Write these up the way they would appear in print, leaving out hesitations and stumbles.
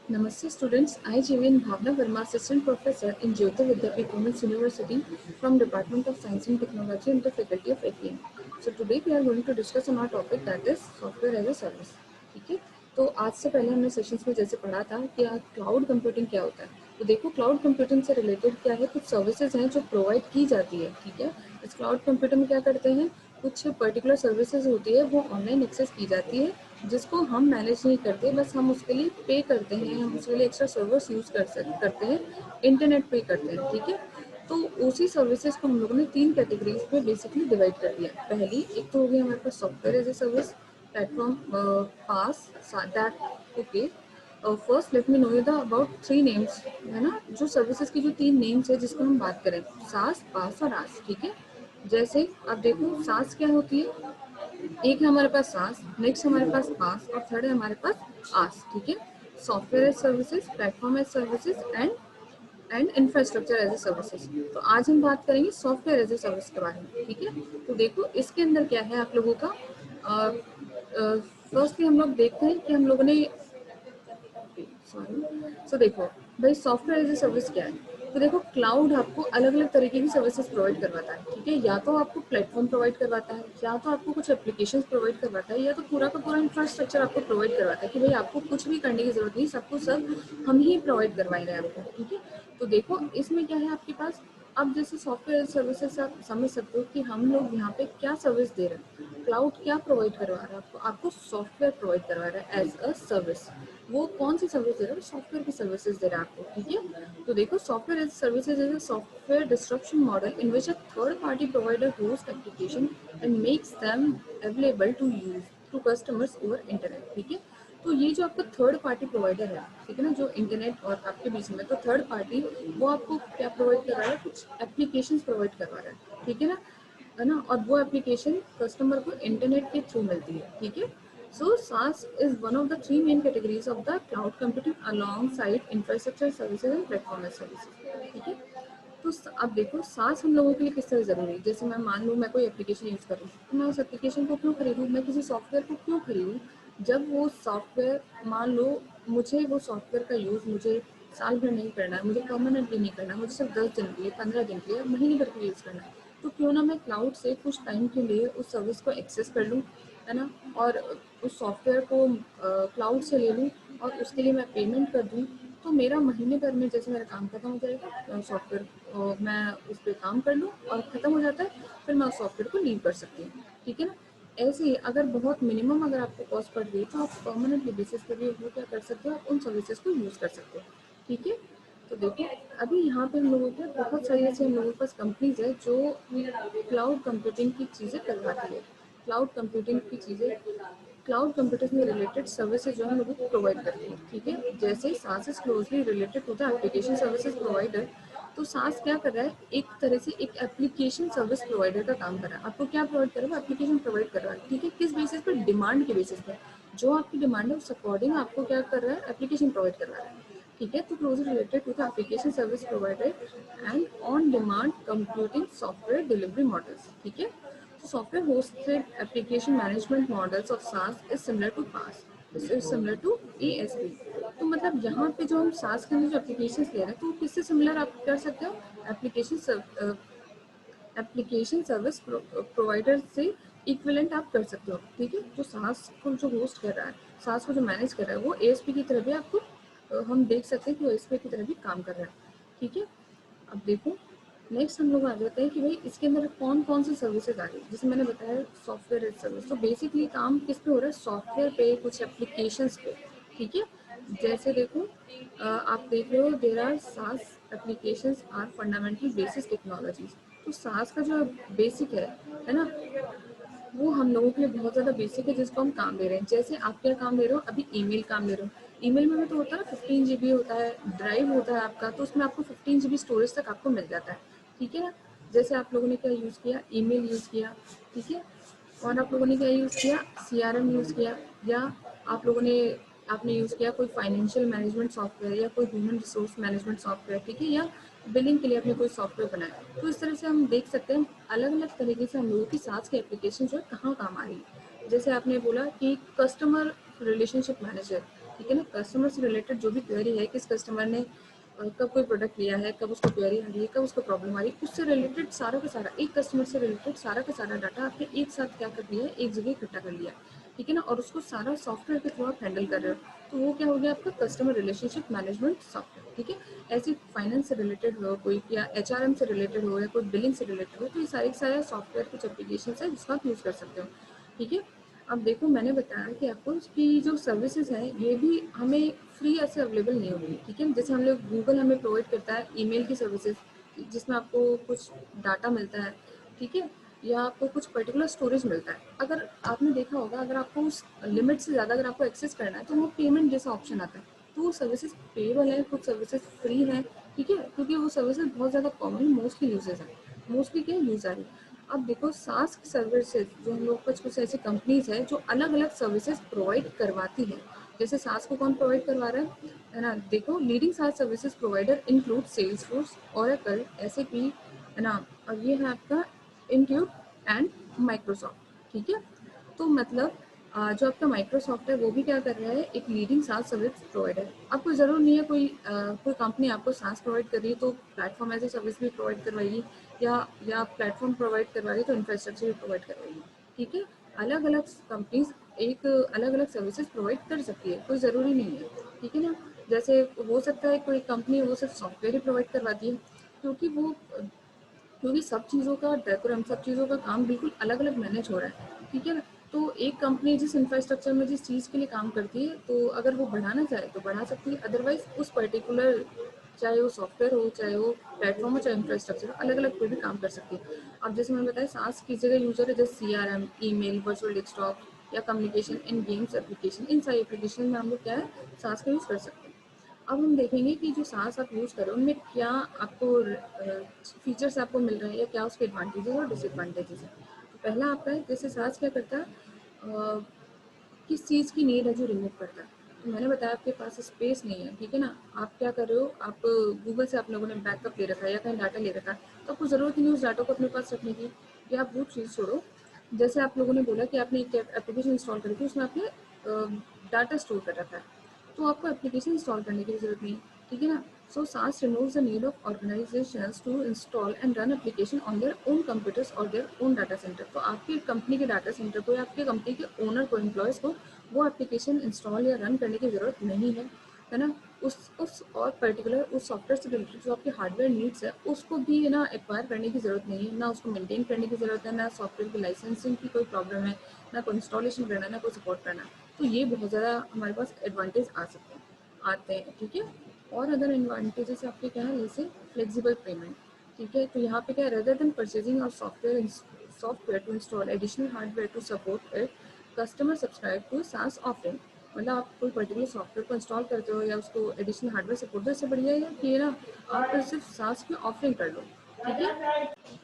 Namaste students, I Jivin Bhavna Verma, Assistant Professor in Jyoti Vidyapeeth Women's University from Department of Science and Technology and the Faculty of APM. So today we are going to discuss on our topic that is Software as a Service. ठीक है, तो आज से पहले हमने sessions में जैसे पढ़ा था कि क्लाउड कंप्यूटिंग क्या होता है, तो देखो क्लाउड कंप्यूटिंग से रिलेटेड क्या है, कुछ सर्विसेज हैं जो प्रोवाइड की जाती है। ठीक है, इस क्लाउड कंप्यूटिंग में क्या करते हैं, कुछ पर्टिकुलर सर्विसेज होती है वो ऑनलाइन एक्सेस की जाती है जिसको हम मैनेज नहीं करते, बस हम उसके लिए पे करते हैं, हम उसके लिए एक्स्ट्रा सर्वर्स यूज करते हैं, इंटरनेट पे करते हैं। ठीक है, तो उसी सर्विसेज को हम लोगों ने 3 कैटेगरीज में बेसिकली डिवाइड कर दिया। पहली एक तो हो गई हमारे पास software as a service platform PaaS that. Okay, first let me know you the about 3 names, है ना, जो सर्विसेज की जो 3 नेम्स है जिसको हम बात करें, सास, पास और आस। ठीक है, जैसे आप देखो सास क्या होती है, एक है हमारे पास सास, नेक्स्ट हमारे पास पास और थर्ड है हमारे पास आस। ठीक है, software as services, platform as services and infrastructure as a services. तो आज हम बात करेंगे सॉफ्टवेयर एज ए सर्विस के बारे में। ठीक है, तो देखो इसके अंदर क्या है आप लोगों का, फर्स्टली हम लोग देखते हैं कि हम लोगों ने सॉरी सो देखो भाई सॉफ्टवेयर एज ए सर्विस क्या है। तो देखो क्लाउड आपको अलग अलग तरीके की सर्विसेज प्रोवाइड करवाता है। ठीक है, या तो आपको प्लेटफॉर्म प्रोवाइड करवाता है, या तो आपको कुछ एप्लीकेशंस प्रोवाइड करवाता है, या तो पूरा का पूरा इंफ्रास्ट्रक्चर आपको प्रोवाइड करवाता है कि भाई आपको कुछ भी करने की जरूरत नहीं, सबको सब हम ही प्रोवाइड करवाएंगे आपको। ठीक है, तो देखो इसमें क्या है आपके पास, अब जैसे सॉफ्टवेयर सर्विसेज से आप समझ सकते हो कि हम लोग यहाँ पे क्या सर्विस दे रहे हैं, क्लाउड क्या प्रोवाइड करवा रहा है आपको, आपको सॉफ्टवेयर प्रोवाइड करवा रहा है एज अ सर्विस। वो कौन सी सर्विस दे रहा है, सॉफ्टवेयर की सर्विसेज दे रहा है आपको। ठीक है, तो देखो software as services is a software disruption model in which a third party provider host application and makes them available to use to customers over internet. ठीक है, तो ये जो आपका थर्ड पार्टी प्रोवाइडर है, ठीक है ना, जो इंटरनेट और आपके बीच में, तो थर्ड पार्टी वो आपको क्या प्रोवाइड कर रहा है, कुछ एप्लीकेशंस प्रोवाइड करवा रहा है। ठीक है ना, और वो एप्लीकेशन कस्टमर को इंटरनेट के थ्रू मिलती है। ठीक है, so SaaS is one of the 3 main categories of the cloud computing alongside infrastructure services and platform as services। ठीक है, तो अब देखो SaaS हम लोगों के लिए किस तरह जरूरी है। जैसे मैं मान लूँ मैं कोई एप्लीकेशन यूज कर रही हूँ, तो मैं उस एप्लीकेशन को क्यों खरीदूँ, मैं किसी सॉफ्टवेयर को क्यों खरीदूँ, जब वो सॉफ्टवेयर, मान लो मुझे वो सॉफ्टवेयर का यूज मुझे साल भर नहीं करना है, मुझे परमानेंटली नहीं करना है, मुझे सिर्फ 10 दिन के लिए, 15 दिन के लिए, महीने भर के लिए यूज करना है, तो क्यों ना मैं क्लाउड से कुछ टाइम के लिए उस सर्विस को एक्सेस कर लूँ, है ना, और उस सॉफ्टवेयर को क्लाउड से ले लूँ और उसके लिए मैं पेमेंट कर दूँ। तो मेरा महीने भर में जैसे मेरा काम खत्म हो जाएगा, सॉफ्टवेयर मैं उस पर काम कर लूँ और ख़त्म हो जाता है, फिर मैं उस सॉफ्टवेयर को लीव कर सकती हूँ। ठीक है ना, ऐसे ही अगर बहुत मिनिमम अगर आपको कॉस्ट पड़ रही है तो आप परमानेंटली बेसिस पे भी वो क्या कर सकते हो, आप उन सर्विसेज को यूज़ कर सकते हो। ठीक है, तो देखिए अभी यहाँ पे हम लोगों के बहुत सारी ऐसी हम लोगों के पास कंपनीज है जो क्लाउड कंप्यूटिंग की चीज़ें करवाती है, क्लाउड कंप्यूटिंग की चीज़ें, क्लाउड कंप्यूटिंग में रिलेटेड सर्विसेज जो हम लोगों को प्रोवाइड करती है। ठीक है, जैसे SaaS is closely related to the application services provider, तो सास क्या कर रहा है, एक तरह से एक एप्लीकेशन सर्विस प्रोवाइडर का काम कर रहा है। आपको क्या प्रोवाइड कर रहा है, एप्लीकेशन प्रोवाइड कर रहा है। ठीक है, किस बेसिस पर, डिमांड के बेसिस पर, जो आपकी डिमांड है उस अकॉर्डिंग आपको क्या कर रहा है, एप्लीकेशन प्रोवाइड कर रहा है। ठीक है, तो closely related to the application service provider and on demand computing software delivery models. ठीक है, so software hosted application management models of SaaS is similar to PaaS, is similar to ASP। तो मतलब यहाँ पे जो हम SaaS के अंदर जो एप्लीकेशन ले रहे हैं तो किससे सिमिलर आप कर सकते हो, एप्लीकेशन एप्लीकेशन सर्विस प्रोवाइडर से इक्विवेलेंट आप कर सकते हो। ठीक है, जो सास को जो होस्ट कर रहा है, सास को जो मैनेज कर रहा है, वो एएसपी की तरह भी आपको हम देख सकते हैं कि वो एएसपी की तरह भी काम कर रहा है। ठीक है, अब देखो नेक्स्ट हम लोग आ जाते हैं कि भाई इसके अंदर कौन कौन सी सर्विसेज आ रही है। जैसे मैंने बताया सॉफ्टवेयर एज सर्विस, तो बेसिकली काम किस पे हो रहा है, सॉफ्टवेयर पे, कुछ एप्लीकेशंस पे। ठीक है, जैसे देखो आप देख रहे हो there are SaaS applications are fundamental basis technologies. तो सास का जो बेसिक है ना, वो हम लोगों के लिए बहुत ज़्यादा बेसिक है जिसको हम काम ले रहे हैं। जैसे आप क्या काम ले रहे हो, अभी ईमेल काम ले रहे हो, ईमेल में भी तो होता है ना 15 GB होता है, ड्राइव होता है आपका, तो उसमें आपको 15 GB स्टोरेज तक आपको मिल जाता है। ठीक है ना, जैसे आप लोगों ने क्या यूज़ किया, ईमेल यूज़ किया। ठीक है, और आप लोगों ने क्या यूज़ किया, CRM यूज़ किया, या आप लोगों ने आपने यूज़ किया कोई फाइनेंशियल मैनेजमेंट सॉफ्टवेयर या कोई ह्यूमन रिसोर्स मैनेजमेंट सॉफ्टवेयर। ठीक है, या बिलिंग के लिए आपने कोई सॉफ्टवेयर बनाया। तो इस तरह से हम देख सकते हैं अलग अलग तरीके से हम लोगों की साथ की एप्लीकेशन जो है कहाँ काम आ रही है। जैसे आपने बोला कि कस्टमर रिलेशनशिप मैनेजर, ठीक है ना। कस्टमर से रिलेटेड जो भी क्वेरी है, किस कस्टमर ने कब कोई प्रोडक्ट लिया है, कब उसको क्वेरी आ रही है, कब उसको प्रॉब्लम आ रही है, उससे रिलेटेड सारा का सारा, एक कस्टमर से रिलेटेड सारा का सारा डाटा आपने एक साथ क्या कर लिया है, एक जगह इकट्ठा कर लिया, ठीक है ना। और उसको सारा सॉफ्टवेयर के थ्रू आप हैंडल कर रहे हो, तो वो क्या हो गया आपका कस्टमर रिलेशनशिप मैनेजमेंट सॉफ्टवेयर, ठीक है। ऐसे फाइनेंस से रिलेटेड हो कोई, या एचआरएम से रिलेटेड हो, या कोई बिलिंग से रिलेटेड हो, तो ये सारे सारे सॉफ्टवेयर कुछ एप्लीकेशन है जिसका आप यूज़ कर सकते हो, ठीक है। अब देखो मैंने बताया कि आपको इसकी जो सर्विसेज हैं ये भी हमें फ्री ऐसे अवेलेबल नहीं होगी, ठीक है। जैसे हम लोग गूगल हमें प्रोवाइड करता है ईमेल की सर्विसेज, जिसमें आपको कुछ डाटा मिलता है, ठीक है, या आपको कुछ पर्टिकुलर स्टोरेज मिलता है। अगर आपने देखा होगा, अगर आपको उस लिमिट से ज़्यादा अगर आपको एक्सेस करना है तो वो पेमेंट जैसा ऑप्शन आता है, तो वो सर्विसेज पेबल है, कुछ सर्विसेज फ्री है, ठीक है, क्योंकि वो सर्विसेज बहुत ज़्यादा कॉमन मोस्टली यूजेज है, मोस्टली क्या यूज़ आ रही है। अब देखो सास की सर्विसेज जो हम लोग कुछ कुछ ऐसी कंपनीज है जो अलग अलग सर्विसेज प्रोवाइड करवाती है। जैसे सास को कौन प्रोवाइड करवा रहा है ना, देखो लीडिंग सास services provider include Salesforce, Oracle, SAP, है ना, और ये है आपका इंट्यूब एंड माइक्रोसॉफ्ट, ठीक है। तो मतलब जो आपका माइक्रोसॉफ्ट है वो भी क्या कर रहा है, एक लीडिंग सास सर्विस प्रोवाइडर। आपको ज़रूर नहीं है कोई कंपनी आपको सास प्रोवाइड कर रही है तो प्लेटफॉर्म एज ए सर्विस भी प्रोवाइड करवाएगी, या प्लेटफॉर्म प्रोवाइड करवा रही है तो इंफ्रास्ट्रक्चर भी प्रोवाइड करवाएगी, ठीक है। अलग अलग कंपनीज एक अलग अलग सर्विसेज प्रोवाइड कर सकती है, कोई ज़रूरी नहीं है, ठीक है ना। जैसे हो सकता है कोई कंपनी वो सिर्फ सॉफ्टवेयर ही प्रोवाइड करवाती है, क्योंकि वो क्योंकि सब चीज़ों का डेकोरम, सब चीज़ों का काम बिल्कुल अलग अलग मैनेज हो रहा है, ठीक है ना। तो एक कंपनी जिस इंफ्रास्ट्रक्चर में जिस चीज़ के लिए काम करती है, तो अगर वो बढ़ाना चाहे तो बढ़ा सकती है, अदरवाइज उस पर्टिकुलर, चाहे वो सॉफ्टवेयर हो, चाहे वो प्लेटफॉर्म हो, चाहे इंफ्रास्ट्रक्चर, अलग अलग कोई भी काम कर सकती है। अब जैसे मैंने बताया सास की जगह यूजर है जैसे सीआरएम, ईमेल, वर्चुअल डेस्कटॉप, या कम्युनिकेशन इन गेम्स एप्लीकेशन, इन सारी एप्लीकेशन में हम लोग क्या है सास का यूज़ कर सकते हैं। अब हम देखेंगे कि जो सास आप यूज़ करो उनमें क्या आपको फीचर्स आपको मिल रहे हैं, या क्या उसके एडवांटेजेस और डिसएडवांटेजेस हैं। तो पहला आपका है जैसे सास क्या करता है, किस चीज़ की नीड है जो रिमूव करता है। तो मैंने बताया आपके पास स्पेस नहीं है, ठीक है ना। आप क्या कर रहे हो, आप गूगल से आप लोगों ने बैकअप ले रखा है या कहीं डाटा ले रखा है, तो आपको ज़रूरत ही नहीं उस डाटा को अपने पास रखने की, या आप वो चीज़ छोड़ो। जैसे आप लोगों ने बोला कि आपने एक एप्लीकेशन इंस्टॉल करी थी, उसमें आपने डाटा स्टोर कर रखा है, तो आपको एप्लीकेशन इंस्टॉल करने की ज़रूरत नहीं, ठीक है ना। So SaaS removes the need of organizations to install and run application on their own computers और देयर ओन डाटा सेंटर। तो आपकी कंपनी के डाटा सेंटर को या आपके कंपनी के ओनर को, एम्प्लॉयज़ को वो एप्लीकेशन इंस्टॉल या रन करने की ज़रूरत नहीं है ना। उस और पर्टिकुलर उस सॉफ्टवेयर से रिलेटेड जो आपके हार्डवेयर नीड्स है उसको भी है ना एक्वायर करने की ज़रूरत नहीं है, ना उसको मेंटेन करने की ज़रूरत है, ना सॉफ्टवेयर की लाइसेंसिंग की कोई प्रॉब्लम है, ना कोई इंस्टॉलेशन करना है, ना कोई सपोर्ट करना है। तो ये बहुत ज़्यादा हमारे पास एडवांटेज आ सकते हैं, आते हैं, ठीक है। और अदर एडवांटेजेस आपके क्या है, जैसे फ्लेक्सिबल पेमेंट, ठीक है। तो यहाँ पे क्या है, रेदर देन परचेजिंग और software to install additional hardware to support it, customer subscribe to SaaS offering. मतलब आप कोई पर्टिकुलर सॉफ्टवेयर को इंस्टॉल करते हो या उसको एडिशनल हार्डवेयर सपोर्ट दो, इससे बढ़िया है कि ना आप सिर्फ सास की ऑफरिंग कर लो, ठीक है।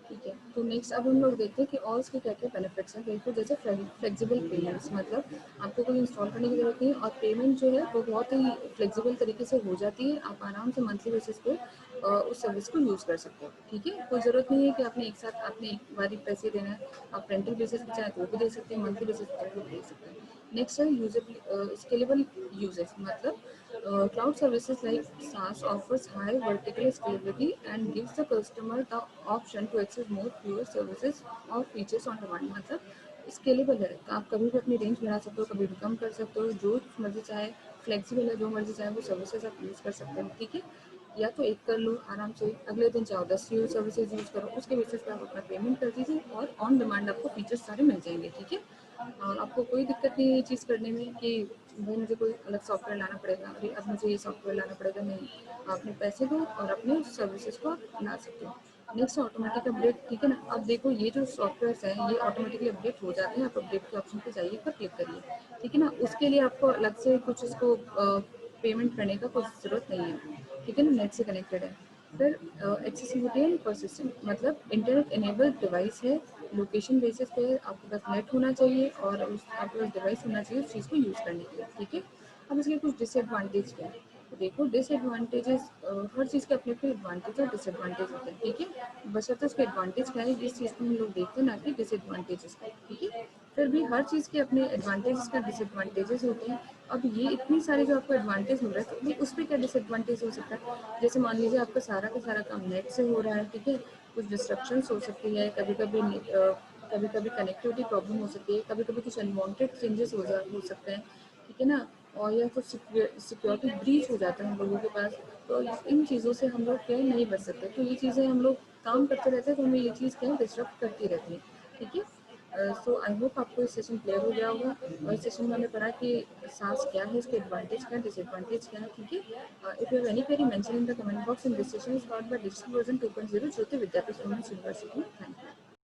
ठीक है, तो नेक्स्ट अब हम लोग देखते हैं कि और इसके क्या क्या बेनिफिट्स हैं। देखो जैसे फ्लेक्सिबल पेमेंट्स, मतलब आपको कोई इंस्टॉल करने की ज़रूरत नहीं है, और पेमेंट जो है वो बहुत ही फ्लेक्सिबल तरीके से हो जाती है। आप आराम से मंथली बेसिस पे उस सर्विस को यूज़ कर सकते हो, ठीक है। कोई ज़रूरत नहीं है कि आपने एक साथ आपने एक बार ही पैसे देना है, आप रेंटल बेसिस पे चाहे तो वो भी दे सकते हैं, मंथली बेसिस पे वो भी दे सकते हैं। नेक्स्ट है यूजेबल स्केलेबल यूजेस, मतलब cloud services like SaaS offers high vertical scalability and gives the customer the option to access more fewer services or features on demand। मतलब स्केलेबल है, आप कभी भी अपनी रेंज बढ़ा सकते हो, कभी भी कम कर सकते हो, जो मर्जी चाहे। फ्लेक्सिबल है, जो मर्जी चाहे वो सर्विसेज आप यूज़ कर सकते हो, ठीक है। या तो एक कर लो आराम से, अगले दिन चाहो 10 सर्विसेज यूज़ करो, उसके बेसिस पे आप अपना पेमेंट कर दीजिए और ऑन डिमांड आपको फीचर्स सारे मिल जाएंगे, ठीक है। आपको कोई दिक्कत नहीं है ये चीज़ करने में कि भाई मुझे कोई अलग सॉफ्टवेयर लाना पड़ेगा, अरे अब मुझे ये सॉफ्टवेयर लाना पड़ेगा, नहीं। आप अपने पैसे दो और अपने सर्विसेज को आप ला सकते हो। नेक्स्ट ऑटोमेटिक अपडेट, ठीक है ना। अब देखो ये जो सॉफ्टवेयर हैं ये ऑटोमेटिकली अपडेट हो जाते हैं, आप अपडेट के ऑप्शन पे जाइए, पर क्लिक करिए, ठीक है ना। उसके लिए आपको अलग से कुछ इसको पेमेंट करने का कोई ज़रूरत नहीं है, ठीक है ना, नेट से कनेक्टेड है। फिर एक्सेसिबिलिटी एंड परसिस्टेंट, मतलब इंटरनेट इनेबल्ड डिवाइस है, लोकेशन बेसिस पे आपके पास नेट होना चाहिए और आपके पास डिवाइस होना चाहिए उस चीज़ को यूज़ करने के लिए, ठीक है। अब इसके कुछ डिसएडवांटेज क्या है, तो देखो डिसएडवांटेजेस, हर चीज़ के अपने अपने एडवांटेज और डिसएडवांटेज होते हैं, ठीक है। बशर्ते उसके एडवांटेज क्या है, जिस चीज़ को हम लोग देखते हैं, ना कि डिसएडवांटेजेस का, ठीक है। फिर भी हर चीज़ के अपने एडवांटेजेस का डिसएडवांटेजेस होते हैं। अब ये इतनी सारी जो आपको एडवांटेज मिल रहा है, तो भी उस पे क्या डिसएडवांटेज हो सकता है? जैसे मान लीजिए आपका सारा का सारा काम नेट से हो रहा है, ठीक है? कुछ डिस्ट्रप्शंस हो सकती है, कभी-कभी कनेक्टिविटी प्रॉब्लम हो सकती है, कभी-कभी कुछ अनवांटेड चेंजेस हो सकते हैं, ठीक है ना? और या तो सिक्योरिटी ब्रीच हो जाता है हम लोगों के पास, तो इन चीज़ों से हम लोग क्या है नहीं बच सकते। तो ये चीज़ें हम लोग काम करते रहते हैं, तो हमें ये चीज़ क्या है डिस्टर्ब करती रहती है, ठीक है? सो आई होप आपको इस सेशन क्लियर हो गया होगा, और इस सेशन में हमने पढ़ा कि सास क्या है, इसके एडवांटेज क्या है, डिसएडवांटेज क्या है, ठीक है? If you have any query mention in the comment box, in this session is powered by digital version 2.0 Jyoti Vidyapeeth university. Thank you.